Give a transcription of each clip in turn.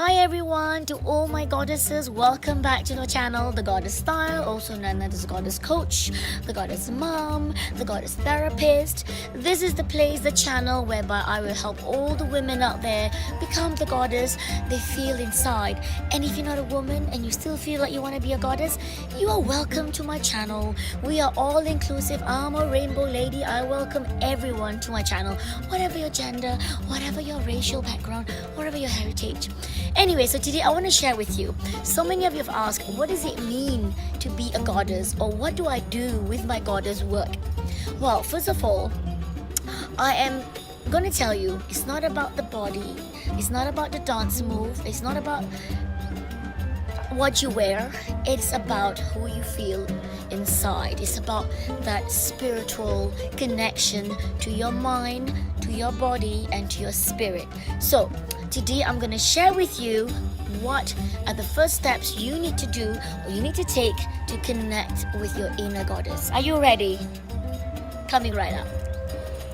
Hi everyone, to all my goddesses, welcome back to the channel, The Goddess Style, also known as the Goddess Coach, the Goddess Mom, the Goddess Therapist. This is the place, the channel whereby I will help all the women out there become the goddess they feel inside. And if you're not a woman and you still feel like you want to be a goddess, you are welcome to my channel. We are all inclusive. I'm a rainbow lady. I welcome everyone to my channel, whatever your gender, whatever your racial background, whatever your heritage. Anyway, so today I want to share with you. So many of you have asked, what does it mean to be a goddess, or what do I do with my goddess work? Well, first of all, I am going to tell you, it's not about the body, it's not about the dance move, it's not about what you wear, it's about who you feel inside. It's about that spiritual connection to your mind, to your body, and to your spirit. So today I'm going to share with you what are the first steps you need to do or you need to take to connect with your inner goddess. Are you ready? Coming right up.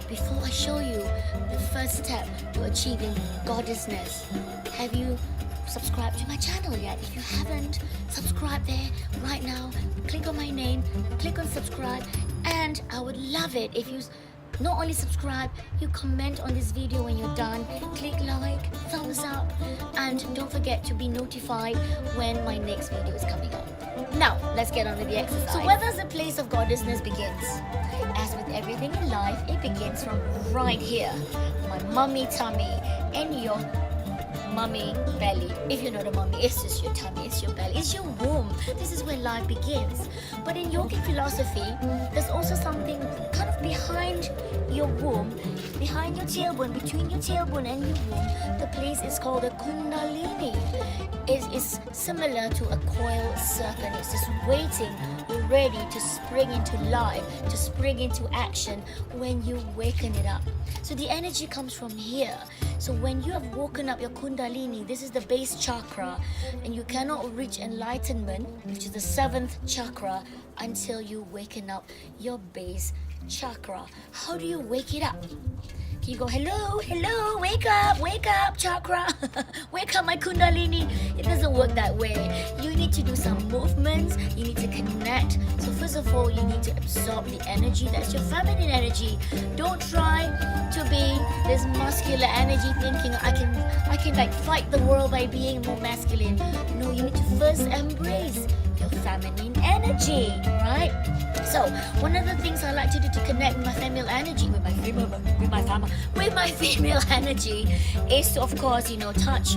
Before I show you the first step to achieving goddessness, have you subscribed to my channel yet? If you haven't, subscribe there right now. Click on my name, click on subscribe, and I would love it if you not only subscribe, you comment on this video when you're done, click like, thumbs up, and don't forget to be notified when my next video is coming up. Now, let's get on with the exercise. So where does the place of goddessness begins? As with everything in life, it begins from right here, my mummy tummy and your mummy belly. If you're not a mummy, it's just your tummy, it's your belly, it's your womb. This is where life begins. But in yogic philosophy, there's also something kind of behind your womb, behind your tailbone, between your tailbone and your womb. The place is called a kundalini. It is similar to a coiled serpent. It's just waiting, ready to spring into life, to spring into action when you waken it up. So the energy comes from here. So when you have woken up your kundalini, this is the base chakra, and you cannot reach enlightenment, which is the 7th chakra, until you waken up your base chakra. How do you wake it up? Can you go, hello, hello, wake up, chakra, wake up my kundalini? It doesn't work that way. You need to do some movements, you need to connect. So first of all, you need to absorb the energy. That's your feminine energy. Don't try to be this muscular energy thinking I can like fight the world by being more masculine. No, you need to first embrace your feminine energy, right? So one of the things I like to do to connect with my female energy, with my female energy, is to, of course, touch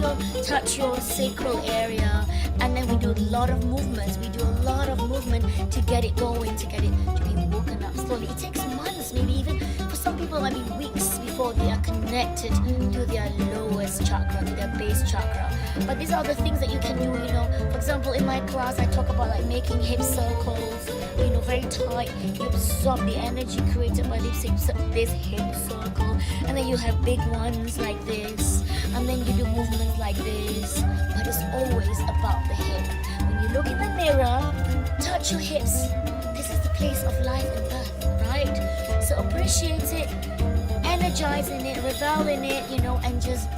your sacral area, and then we do a lot of movements. We do a lot of movement to get it going, to get it to be woken up slowly. It takes months, maybe even for some people, it might be weeks before they are connected to their lowest chakra, to their base chakra. But these are the things that you can do. For example, in my class, I talk about like making hip circles. Very tight. You absorb the energy created by this hip circle, and then you have big ones like this, and then you do movements like this. But it's always about the hip. When you look in the mirror, touch your hips. This is the place of life and birth, right? So appreciate it, energize in it, revel in it, and just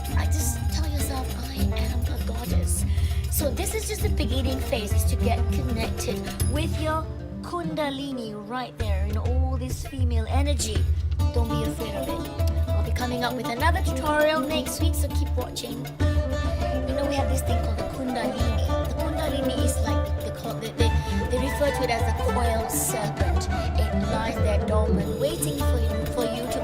tell yourself, I am a goddess. So this is just the beginning phase, is to get connected with your kundalini right there, all this female energy. Don't be afraid of it. I'll be coming up with another tutorial next week, so keep watching. We have this thing called the kundalini. The kundalini is like they refer to it as the coiled serpent. It lies there dormant, waiting for you to